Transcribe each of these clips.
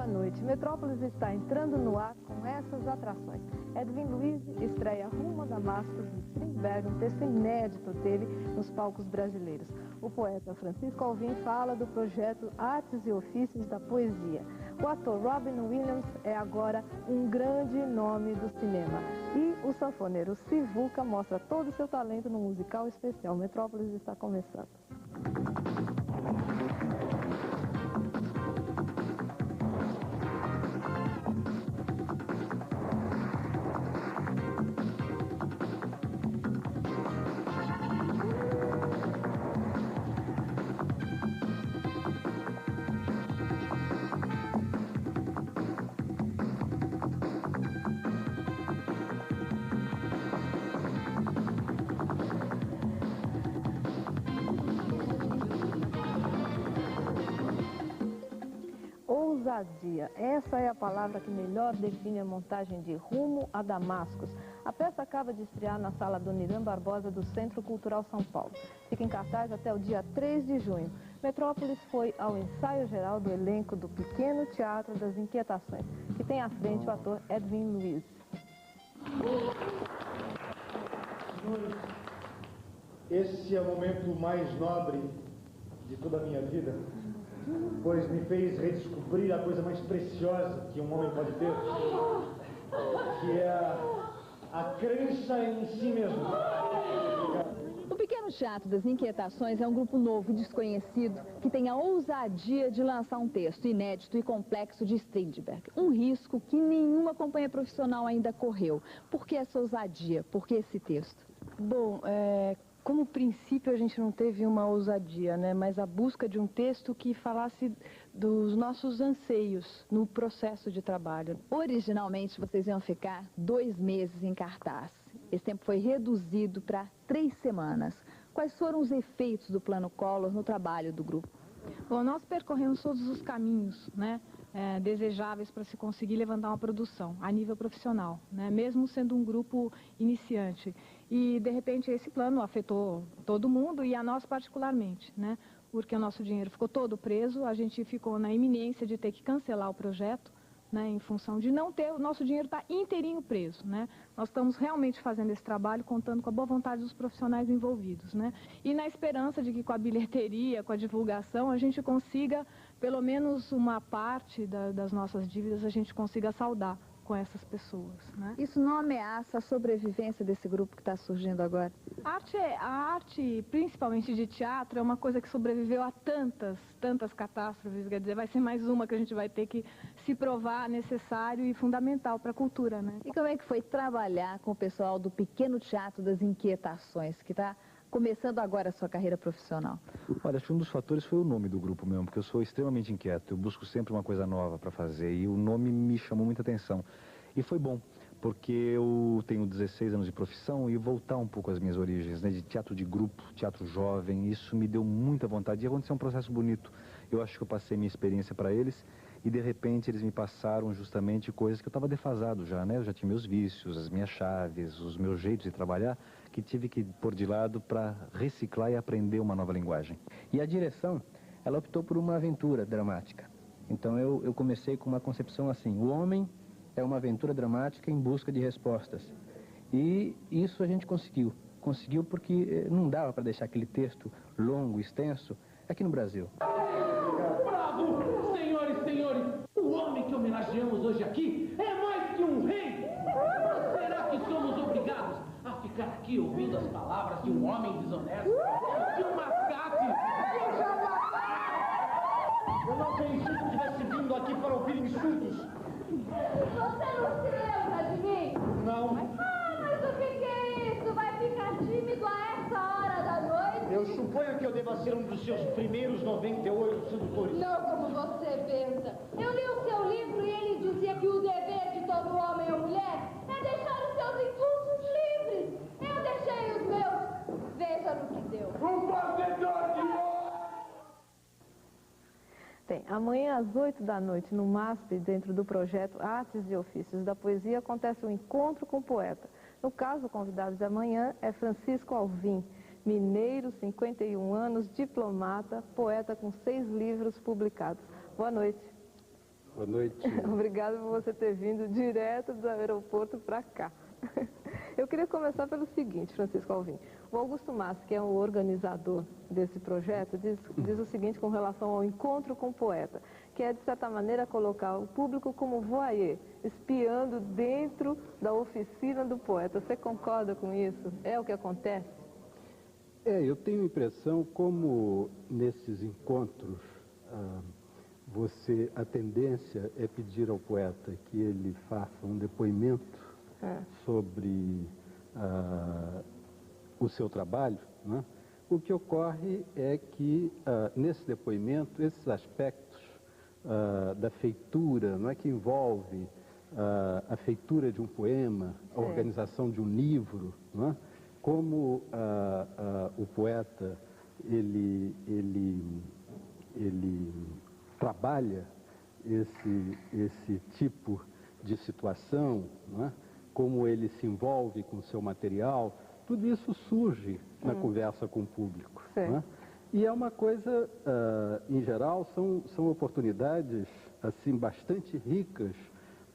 boa noite. Metrópolis está entrando no ar com essas atrações. Edwin Luiz estreia Rumo a Damascus de Strindberg, um texto inédito dele nos palcos brasileiros. O poeta Francisco Alvim fala do projeto Artes e Ofícios da Poesia. O ator Robin Williams é agora um grande nome do cinema. E o sanfoneiro Sivuca mostra todo o seu talento no musical especial. Metrópolis está começando. Ousadia. Essa é a palavra que melhor define a montagem de Rumo a Damascus. A peça acaba de estrear na sala Dona Irã Barbosa do Centro Cultural São Paulo. Fica em cartaz até o dia 3 de junho. Metrópolis foi ao ensaio geral do elenco do Pequeno Teatro das Inquietações, que tem à frente o ator Edwin Luiz. Senhores, esse é o momento mais nobre de toda a minha vida, pois me fez redescobrir a coisa mais preciosa que um homem pode ter, que é a crença em si mesmo. O Pequeno Teatro das Inquietações é um grupo novo e desconhecido que tem a ousadia de lançar um texto inédito e complexo de Strindberg. Um risco que nenhuma companhia profissional ainda correu. Por que essa ousadia? Por que esse texto? Bom, como princípio a gente não teve uma ousadia, né? Mas a busca de um texto que falasse dos nossos anseios no processo de trabalho. Originalmente vocês iam ficar 2 meses em cartaz. Esse tempo foi reduzido para 3 semanas. Quais foram os efeitos do Plano Collor no trabalho do grupo? Bom, nós percorremos todos os caminhos, né, desejáveis para se conseguir levantar uma produção a nível profissional, né, mesmo sendo um grupo iniciante. E, de repente, esse plano afetou todo mundo e a nós particularmente, né, porque o nosso dinheiro ficou todo preso, a gente ficou na iminência de ter que cancelar o projeto, né, em função de não ter, o nosso dinheiro está inteirinho preso, né? Nós estamos realmente fazendo esse trabalho contando com a boa vontade dos profissionais envolvidos, né? E na esperança de que com a bilheteria, com a divulgação, a gente consiga, pelo menos uma parte das nossas dívidas, a gente consiga saldar com essas pessoas, né? Isso não ameaça a sobrevivência desse grupo que está surgindo agora? A arte, principalmente de teatro, é uma coisa que sobreviveu a tantas catástrofes, quer dizer, vai ser mais uma que a gente vai ter que se provar necessário e fundamental para a cultura, né? E como é que foi trabalhar com o pessoal do Pequeno Teatro das Inquietações, que está começando agora a sua carreira profissional? Olha, acho que um dos fatores foi o nome do grupo mesmo, porque eu sou extremamente inquieto, eu busco sempre uma coisa nova para fazer e o nome me chamou muita atenção. E foi bom, porque eu tenho 16 anos de profissão e voltar um pouco às minhas origens, né, de teatro de grupo, teatro jovem, isso me deu muita vontade e aconteceu um processo bonito. Eu acho que eu passei minha experiência para eles e de repente eles me passaram justamente coisas que eu estava defasado já, né? Eu já tinha meus vícios, as minhas chaves, os meus jeitos de trabalhar, que tive que pôr de lado para reciclar e aprender uma nova linguagem. E a direção, ela optou por uma aventura dramática. Então eu comecei com uma concepção assim: o homem é uma aventura dramática em busca de respostas. E isso a gente conseguiu. Conseguiu porque não dava para deixar aquele texto longo, extenso, aqui no Brasil. Bravo! Senhores e senhores, o homem que homenageamos hoje aqui é mais que um rei! Será que somos obrigados a ficar aqui ouvindo as palavras de um homem desonesto, de um mascate? Eu não pensei que tivesse vindo aqui para ouvir insultos. Você não se lembra de mim? Não. Mas o que é isso? Vai ficar tímido a essa hora da noite? Eu suponho que eu deva ser um dos seus primeiros 98 sedutores. Não como você pensa. Eu li o seu livro e ele dizia que o dever de todo homem ou mulher é deixar os seus impulsos livres. Eu deixei os meus. Veja no que deu. Um batedor de ouro! Tem. Amanhã às 8 da noite, no MASP, dentro do projeto Artes e Ofícios da Poesia, acontece um encontro com o poeta. No caso, o convidado de amanhã é Francisco Alvim, mineiro, 51 anos, diplomata, poeta com 6 livros publicados. Boa noite. Boa noite. Obrigada por você ter vindo direto do aeroporto para cá. Eu queria começar pelo seguinte, Francisco Alvim. O Augusto Massi, que é o organizador desse projeto, diz o seguinte com relação ao encontro com o poeta, que é, de certa maneira, colocar o público como voyeur, espiando dentro da oficina do poeta. Você concorda com isso? É o que acontece? Eu tenho a impressão, como nesses encontros, a tendência é pedir ao poeta que ele faça um depoimento sobre o seu trabalho, né? O que ocorre é que, nesse depoimento, esses aspectos da feitura, não é, que envolve a feitura de um poema, a organização de um livro, não é? Como o poeta ele trabalha esse tipo de situação, não é? Como ele se envolve com o seu material, tudo isso surge na conversa com o público. Não é? E é uma coisa, em geral, são oportunidades assim, bastante ricas,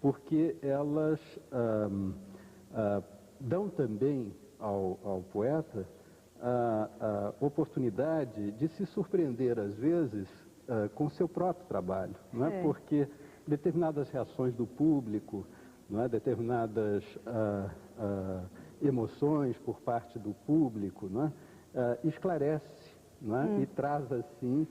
porque elas dão também ao poeta a oportunidade de se surpreender, às vezes, com o seu próprio trabalho. Não é? Porque determinadas reações do público, não é? Determinadas emoções por parte do público, não é? Esclarece, não é? E traz, assim,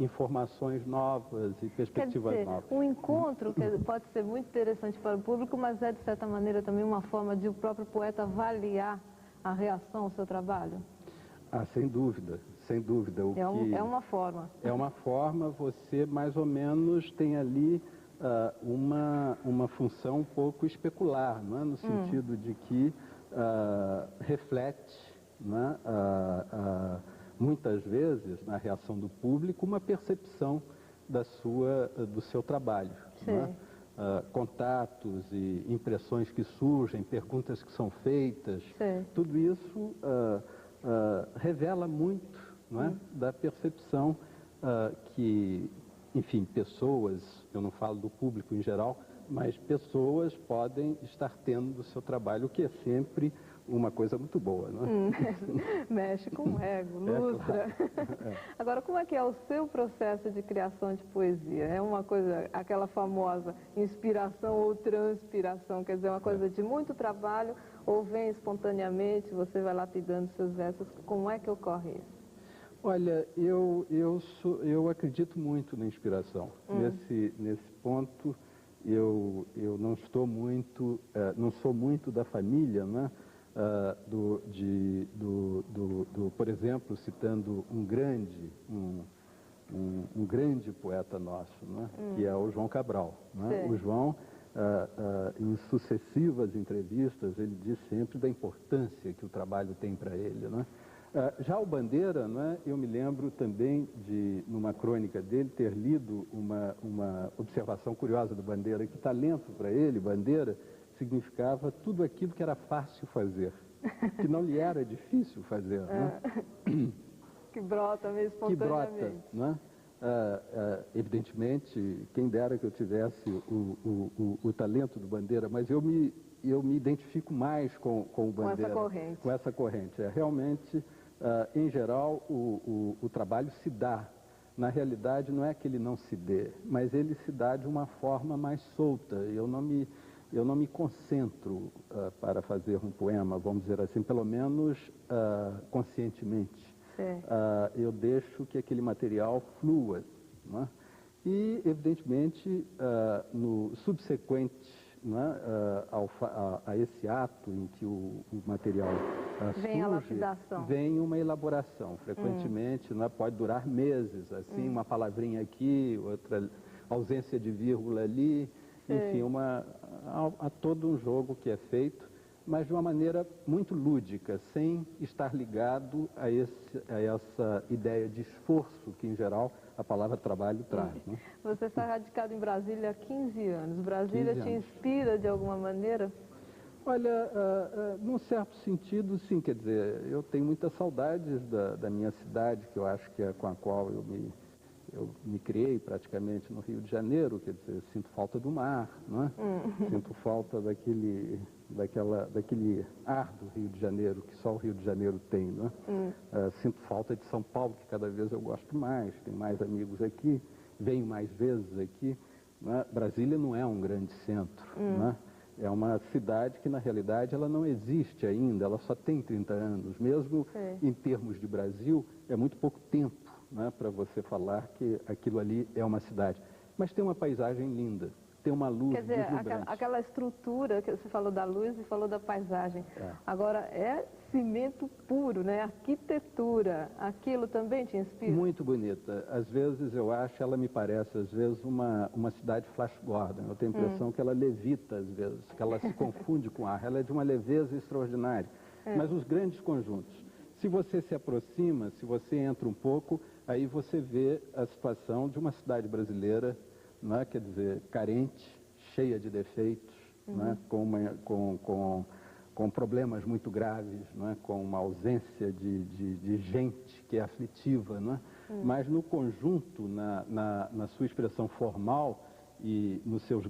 informações novas e perspectivas novas. Um encontro que pode ser muito interessante para o público, mas é, de certa maneira, também uma forma de o próprio poeta avaliar a reação ao seu trabalho? Sem dúvida, sem dúvida. É uma forma. É uma forma, você mais ou menos tem ali uma função um pouco especular, não é? No sentido de que reflete, não é? Muitas vezes, na reação do público, uma percepção do seu trabalho. Não é? Contatos e impressões que surgem, perguntas que são feitas, tudo isso revela muito, não é? Da percepção que, enfim, pessoas, eu não falo do público em geral, mas pessoas podem estar tendo do seu trabalho, o que é sempre uma coisa muito boa, não é? Mexe com o ego, lustra. Claro. Agora, como é que é o seu processo de criação de poesia? É uma coisa, aquela famosa inspiração ou transpiração, quer dizer, uma coisa de muito trabalho, ou vem espontaneamente, você vai lapidando seus versos, como é que ocorre isso? Olha, eu acredito muito na inspiração. Nesse ponto, eu não estou muito, não sou muito da família, né? Por exemplo, citando um grande poeta nosso, né? Que é o João Cabral. Né? O João, em sucessivas entrevistas, ele diz sempre da importância que o trabalho tem para ele, né? Já o Bandeira, né, eu me lembro também numa crônica dele, ter lido uma observação curiosa do Bandeira, que talento para ele, Bandeira, significava tudo aquilo que era fácil fazer, que não lhe era difícil fazer. Né? Que brota meio espontaneamente. Que brota, né? Evidentemente, quem dera que eu tivesse o talento do Bandeira, mas eu me identifico mais com o Bandeira. Com essa corrente. Realmente, em geral, o trabalho se dá. Na realidade, não é que ele não se dê, mas ele se dá de uma forma mais solta. Eu não me concentro para fazer um poema, vamos dizer assim, pelo menos conscientemente. Eu deixo que aquele material flua. Não é? E, evidentemente, no subsequente, não é, a esse ato em que o material vem a lapidação. Vem uma elaboração. Frequentemente, não é, pode durar meses, assim, uma palavrinha aqui, outra ausência de vírgula ali, enfim, há todo um jogo que é feito, mas de uma maneira muito lúdica, sem estar ligado a essa ideia de esforço que, em geral, a palavra trabalho traz. Né? Você está radicado em Brasília há 15 anos. Brasília te inspira de alguma maneira? Olha, num certo sentido, sim. Quer dizer, eu tenho muitas saudades da minha cidade, que eu acho que é com a qual eu me criei praticamente no Rio de Janeiro, quer dizer, sinto falta do mar, não é? Sinto falta daquele ar do Rio de Janeiro, que só o Rio de Janeiro tem, não é? Sinto falta de São Paulo, que cada vez eu gosto mais, tenho mais amigos aqui, venho mais vezes aqui, não é? Brasília não é um grande centro, não é? É uma cidade que, na realidade, ela não existe ainda, ela só tem 30 anos. Mesmo em termos de Brasil, é muito pouco tempo, né, para você falar que aquilo ali é uma cidade. Mas tem uma paisagem linda, tem uma luz deslumbrante. Quer dizer, aquela estrutura que você falou da luz e falou da paisagem. Agora, é cimento puro, né? Arquitetura, aquilo também te inspira? Muito bonita. Às vezes eu acho, ela me parece, às vezes, uma cidade Flash Gordon. Eu tenho a impressão que ela levita, às vezes, que ela se confunde com ar. Ela é de uma leveza extraordinária. Mas os grandes conjuntos, se você se aproxima, se você entra um pouco, aí você vê a situação de uma cidade brasileira, não é? Quer dizer, carente, cheia de defeitos, não é? Com problemas muito graves, não é? Com uma ausência de gente que é aflitiva, não é? Mas no conjunto, na sua expressão formal e no seu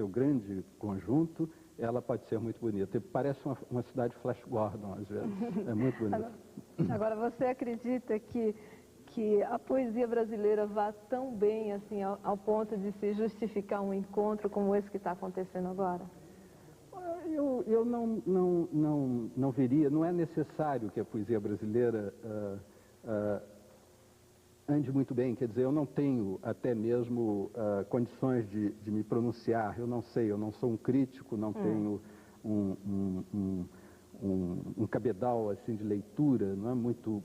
grande conjunto, ela pode ser muito bonita. Parece uma cidade Flash Gordon, às vezes. É muito bonita. Agora, você acredita que a poesia brasileira vá tão bem assim ao ponto de se justificar um encontro como esse que está acontecendo agora? Eu não veria, não é necessário que a poesia brasileira ande muito bem, quer dizer, eu não tenho até mesmo condições de me pronunciar, eu não sei, eu não sou um crítico, não tenho um cabedal assim de leitura, não é muito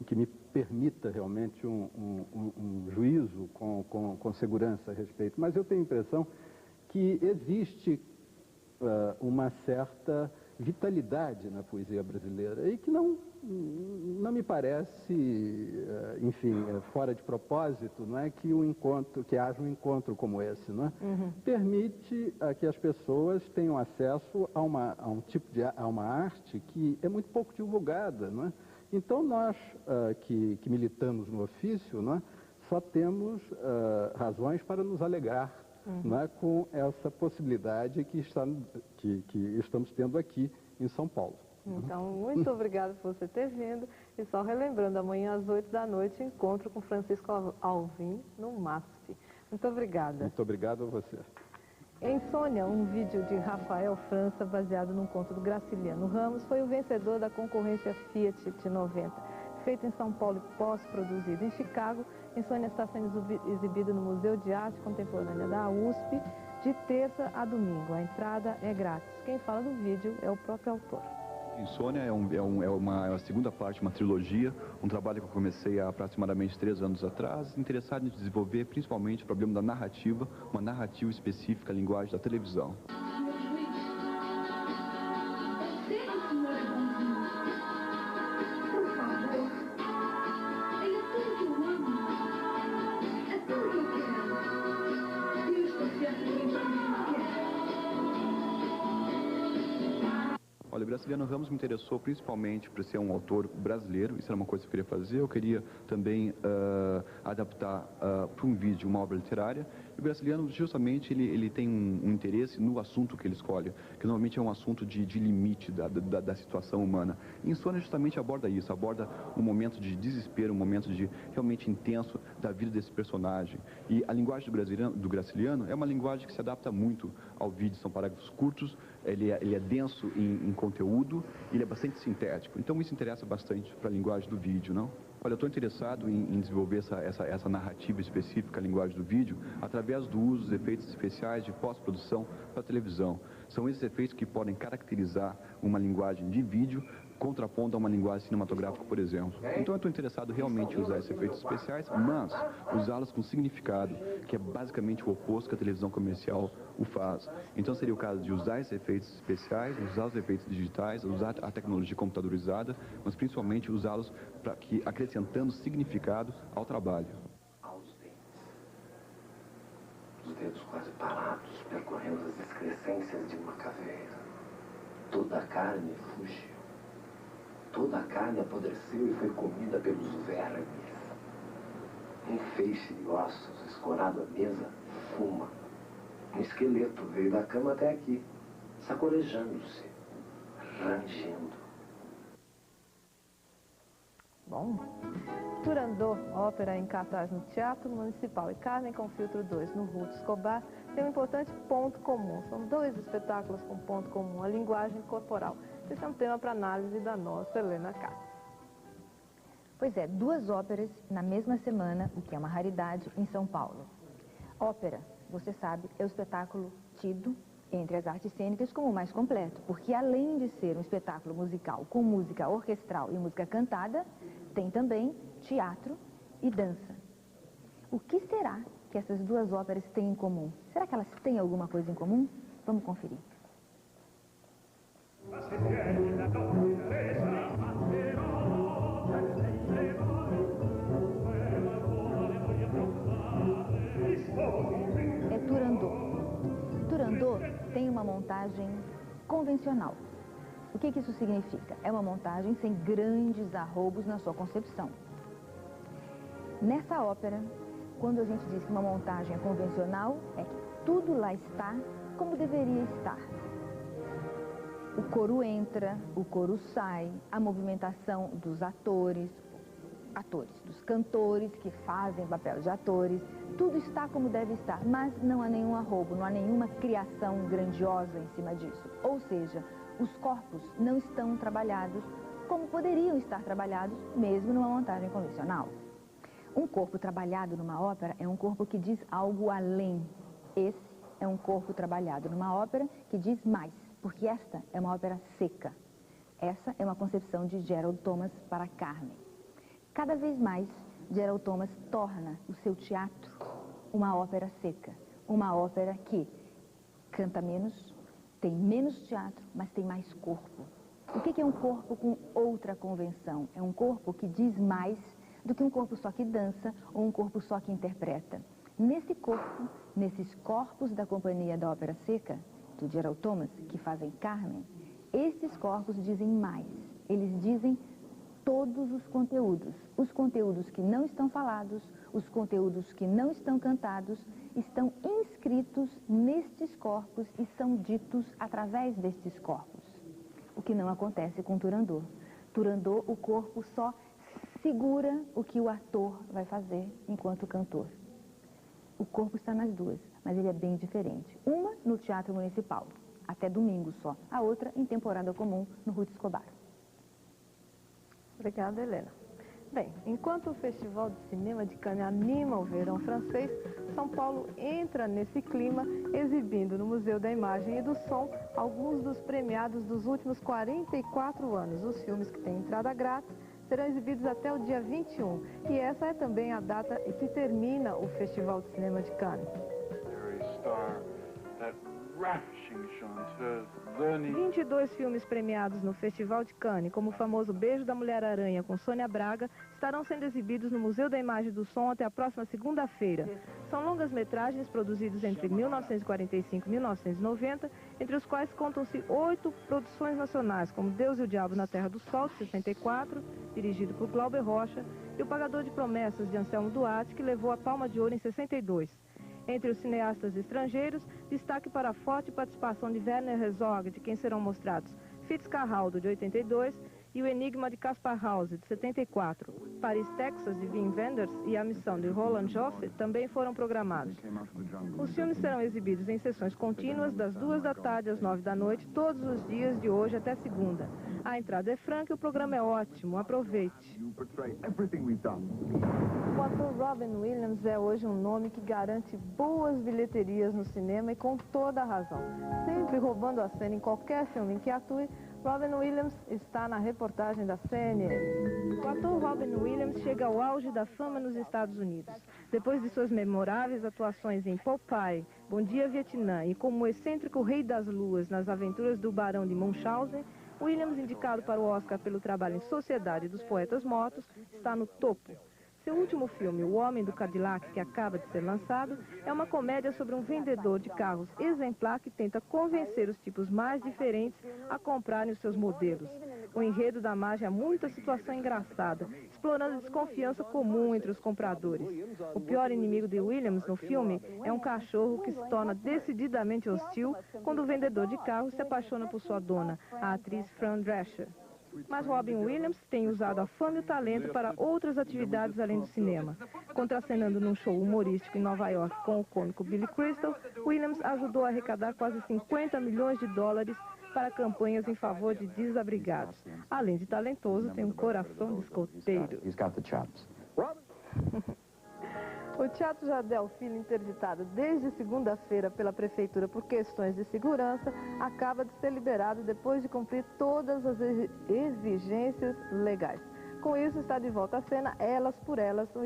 que me permita realmente um juízo com segurança a respeito, mas eu tenho a impressão que existe uma certa vitalidade na poesia brasileira e que não me parece, enfim, fora de propósito, não é que haja um encontro como esse, não é? Permite que as pessoas tenham acesso a uma arte que é muito pouco divulgada, não é? Então nós que militamos no ofício, não é? Só temos razões para nos alegrar, não é? Com essa possibilidade que estamos tendo aqui em São Paulo. Então, muito obrigada por você ter vindo. E só relembrando, amanhã às 8 da noite, encontro com Francisco Alvim no MASP. Muito obrigada. Muito obrigado a você. Em Sônia, um vídeo de Rafael França, baseado num conto do Graciliano Ramos, foi o vencedor da concorrência Fiat T90. Feito em São Paulo e pós-produzido em Chicago, Em Sônia está sendo exibido no Museu de Arte Contemporânea da USP, de terça a domingo. A entrada é grátis. Quem fala do vídeo é o próprio autor. Insônia é uma segunda parte, uma trilogia, um trabalho que eu comecei há aproximadamente 3 anos atrás, interessado em desenvolver principalmente o problema da narrativa, uma narrativa específica, a linguagem da televisão. Olha, o Graciliano Ramos me interessou principalmente por ser um autor brasileiro, isso era uma coisa que eu queria fazer. Eu queria também adaptar para um vídeo uma obra literária. E o Graciliano, justamente, ele tem um interesse no assunto que ele escolhe, que normalmente é um assunto de limite da situação humana. E Insônia justamente aborda isso, aborda um momento de desespero, um momento realmente intenso da vida desse personagem. E a linguagem do Graciliano é uma linguagem que se adapta muito ao vídeo, são parágrafos curtos, ele é denso em conteúdo, ele é bastante sintético. Então isso interessa bastante para a linguagem do vídeo, não? Olha, eu estou interessado em desenvolver essa narrativa específica, a linguagem do vídeo, através do uso dos efeitos especiais de pós-produção para a televisão. São esses efeitos que podem caracterizar uma linguagem de vídeo, contrapondo a uma linguagem cinematográfica, por exemplo. Então eu estou interessado realmente em usar esses efeitos especiais, mas usá-los com significado, que é basicamente o oposto que a televisão comercial o faz. Então seria o caso de usar esses efeitos especiais, usar os efeitos digitais, usar a tecnologia computadorizada, mas principalmente usá-los acrescentando significado ao trabalho. Aos dentes. Os dedos quase parados, percorrendo as excrescências de uma caveira. Toda a carne fugiu. Toda a carne apodreceu e foi comida pelos vermes. Um feixe de ossos escorado à mesa fuma. Um esqueleto veio da cama até aqui, sacolejando-se, rangendo. Bom, Turandot, ópera em cartaz no Teatro Municipal, e Carmen com Filtro 2 no Ruth Escobar, tem um importante ponto comum. São dois espetáculos com ponto comum, a linguagem corporal. Esse é um tema para análise da nossa Helena Castro. Pois é, duas óperas na mesma semana, o que é uma raridade, em São Paulo. Ópera, você sabe, é o espetáculo tido entre as artes cênicas como o mais completo, porque além de ser um espetáculo musical com música orquestral e música cantada, tem também teatro e dança. O que será que essas duas óperas têm em comum? Será que elas têm alguma coisa em comum? Vamos conferir. É Turandot. Turandot tem uma montagem convencional. O que isso significa? É uma montagem sem grandes arroubos na sua concepção. Nessa ópera, quando a gente diz que uma montagem é convencional, é que tudo lá está como deveria estar. O coro entra, o coro sai, a movimentação dos atores, dos cantores que fazem papel de atores, tudo está como deve estar, mas não há nenhum arroubo, não há nenhuma criação grandiosa em cima disso. Ou seja, os corpos não estão trabalhados como poderiam estar trabalhados mesmo numa montagem convencional. Um corpo trabalhado numa ópera é um corpo que diz algo além. Esse é um corpo trabalhado numa ópera que diz mais, porque esta é uma ópera seca. Essa é uma concepção de Gerald Thomas para Carmen. Cada vez mais, Gerald Thomas torna o seu teatro uma ópera seca, uma ópera que canta menos, tem menos teatro, mas tem mais corpo. O que é um corpo com outra convenção? É um corpo que diz mais do que um corpo só que dança ou um corpo só que interpreta. Nesse corpo, nesses corpos da Companhia da Ópera Seca, do Gerald Thomas, que fazem Carmen, esses corpos dizem mais. Eles dizem todos os conteúdos que não estão falados, os conteúdos que não estão cantados, estão inscritos nestes corpos e são ditos através destes corpos. O que não acontece com Turandot. Turandot, o corpo só segura o que o ator vai fazer enquanto cantor. O corpo está nas duas, mas ele é bem diferente. Uma no Teatro Municipal, até domingo só. A outra em temporada comum no Ruth Escobar. Obrigada, Helena. Bem, enquanto o Festival de Cinema de Cannes anima o verão francês, São Paulo entra nesse clima, exibindo no Museu da Imagem e do Som alguns dos premiados dos últimos 44 anos. Os filmes que têm entrada grátis serão exibidos até o dia 21. E essa é também a data em que termina o Festival de Cinema de Cannes. 22 filmes premiados no Festival de Cannes, como o famoso Beijo da Mulher-Aranha com Sônia Braga, estarão sendo exibidos no Museu da Imagem e do Som até a próxima segunda-feira. São longas-metragens produzidos entre 1945 e 1990, entre os quais contam-se 8 produções nacionais, como Deus e o Diabo na Terra do Sol, de 64, dirigido por Glauber Rocha, e O Pagador de Promessas, de Anselmo Duarte, que levou a Palma de Ouro em 62. Entre os cineastas estrangeiros, destaque para a forte participação de Werner Herzog, de quem serão mostrados Fitzcarraldo, de 82, e O Enigma de Caspar Hauser, de 74. Paris, Texas, de Wim Wenders, e A Missão de Roland Joffé também foram programados. Os filmes serão exibidos em sessões contínuas, das 2 da tarde às 9 da noite, todos os dias de hoje até segunda. A entrada é franca e o programa é ótimo. Aproveite. O ator Robin Williams é hoje um nome que garante boas bilheterias no cinema e com toda a razão. Sempre roubando a cena em qualquer filme em que atue, Robin Williams está na reportagem da CNN. O ator Robin Williams chega ao auge da fama nos Estados Unidos. Depois de suas memoráveis atuações em Popeye, Bom Dia Vietnã e como o excêntrico Rei das Luas nas aventuras do Barão de Munchausen, Williams, indicado para o Oscar pelo trabalho em Sociedade dos Poetas Mortos, está no topo. Seu último filme, O Homem do Cadillac, que acaba de ser lançado, é uma comédia sobre um vendedor de carros exemplar que tenta convencer os tipos mais diferentes a comprarem os seus modelos. O enredo da margem há muita situação engraçada, explorando a desconfiança comum entre os compradores. O pior inimigo de Williams no filme é um cachorro que se torna decididamente hostil quando o vendedor de carros se apaixona por sua dona, a atriz Fran Drescher. Mas Robin Williams tem usado a fama e o talento para outras atividades além do cinema. Contracenando num show humorístico em Nova York com o cômico Billy Crystal, Williams ajudou a arrecadar quase 50 milhões de dólares para campanhas em favor de desabrigados. Além de talentoso, tem um coração de escoteiro. O Teatro Jardel Filho, interditado desde segunda-feira pela Prefeitura por questões de segurança, acaba de ser liberado depois de cumprir todas as exigências legais. Com isso, está de volta à cena Elas por Elas, o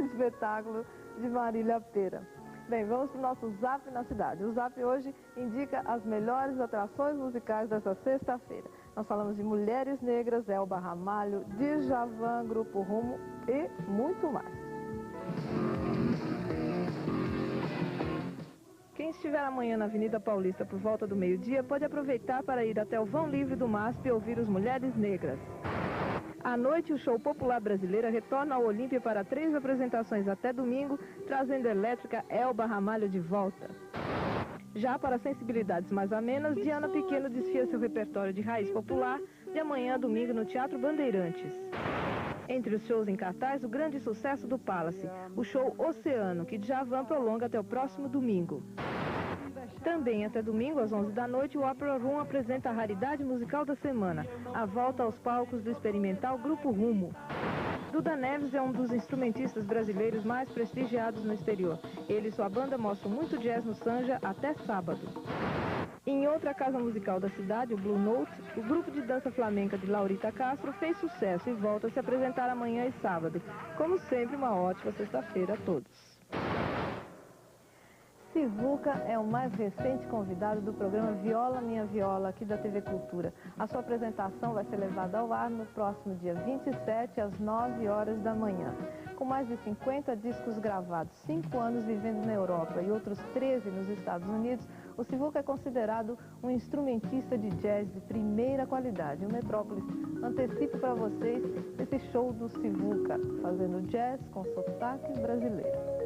espetáculo de Marília Pêra. Bem, vamos para o nosso Zap na Cidade. O Zap hoje indica as melhores atrações musicais dessa sexta-feira. Nós falamos de Mulheres Negras, Elba Ramalho, Djavan, Grupo Rumo e muito mais. Quem estiver amanhã na Avenida Paulista por volta do meio-dia pode aproveitar para ir até o Vão Livre do MASP e ouvir os Mulheres Negras. À noite, o show popular brasileira retorna ao Olímpia para 3 apresentações até domingo, trazendo a elétrica Elba Ramalho de volta. Já para sensibilidades mais amenas, Diana Pequeno desfia seu repertório de raiz popular de amanhã a domingo no Teatro Bandeirantes. Entre os shows em cartaz, o grande sucesso do Palace, o show Oceano, que Djavan prolonga até o próximo domingo. Também até domingo, às 11 da noite, o Opera Room apresenta a raridade musical da semana, a volta aos palcos do experimental Grupo Rumo. Duda Neves é um dos instrumentistas brasileiros mais prestigiados no exterior. Ele e sua banda mostram muito jazz no Sanja até sábado. Em outra casa musical da cidade, o Blue Note, o grupo de dança flamenca de Laurita Castro fez sucesso e volta a se apresentar amanhã e sábado. Como sempre, uma ótima sexta-feira a todos. Sivuca é o mais recente convidado do programa Viola Minha Viola, aqui da TV Cultura. A sua apresentação vai ser levada ao ar no próximo dia 27, às 9 horas da manhã. Com mais de 50 discos gravados, 5 anos vivendo na Europa e outros 13 nos Estados Unidos, o Sivuca é considerado um instrumentista de jazz de primeira qualidade. O Metrópolis antecipa para vocês esse show do Sivuca, fazendo jazz com sotaque brasileiro.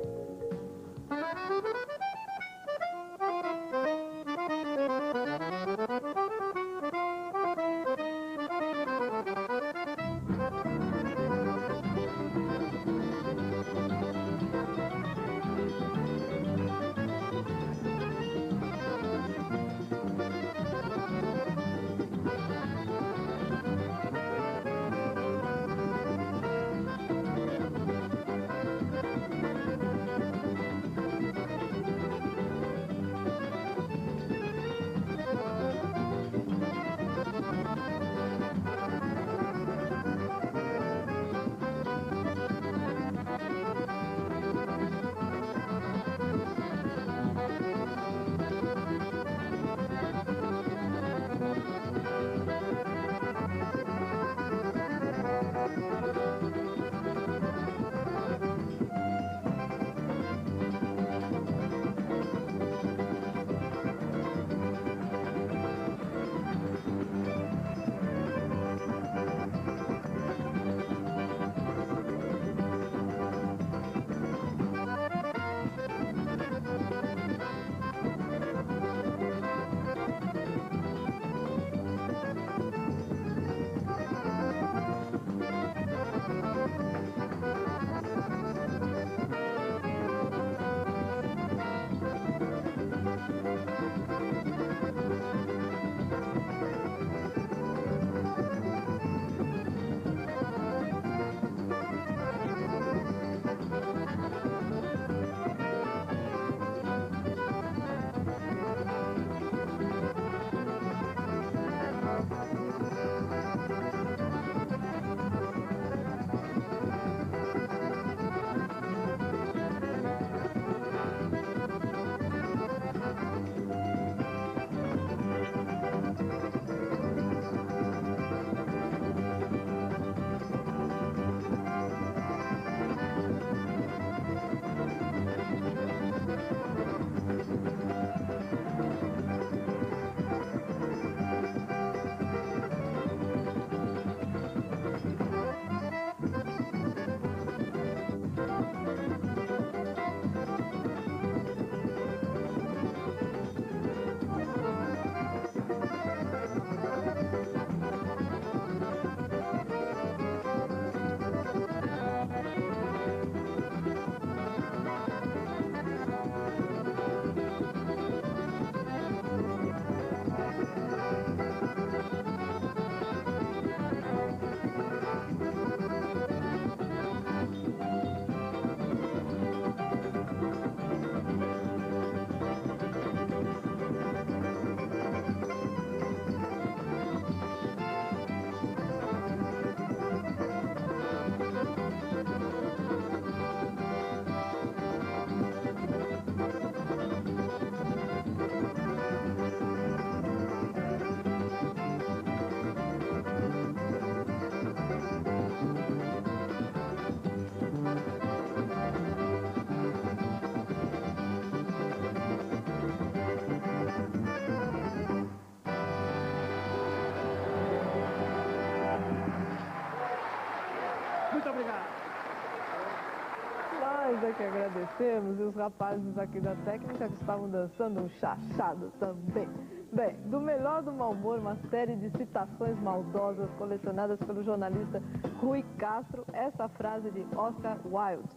é que agradecemos, e os rapazes aqui da técnica que estavam dançando um chachado também. Bem, do melhor do mau humor, uma série de citações maldosas colecionadas pelo jornalista Rui Castro, essa frase de Oscar Wilde: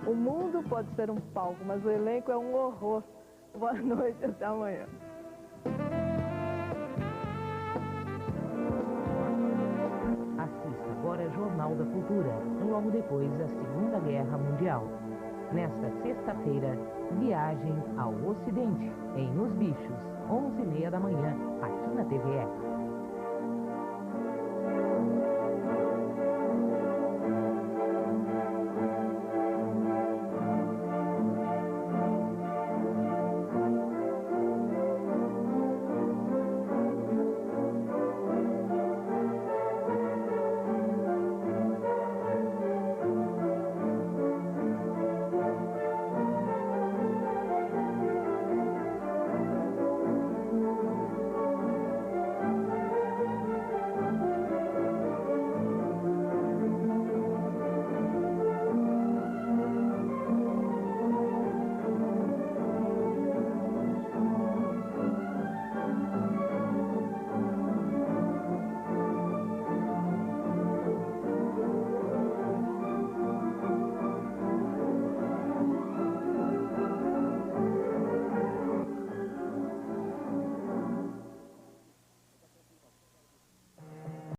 o mundo pode ser um palco, mas o elenco é um horror. Boa noite, até amanhã. Assista agora Jornal da Cultura, logo depois da Segunda Guerra Mundial. Nesta sexta-feira, viagem ao Ocidente, em Os Bichos, 11h30 da manhã, aqui na TVE.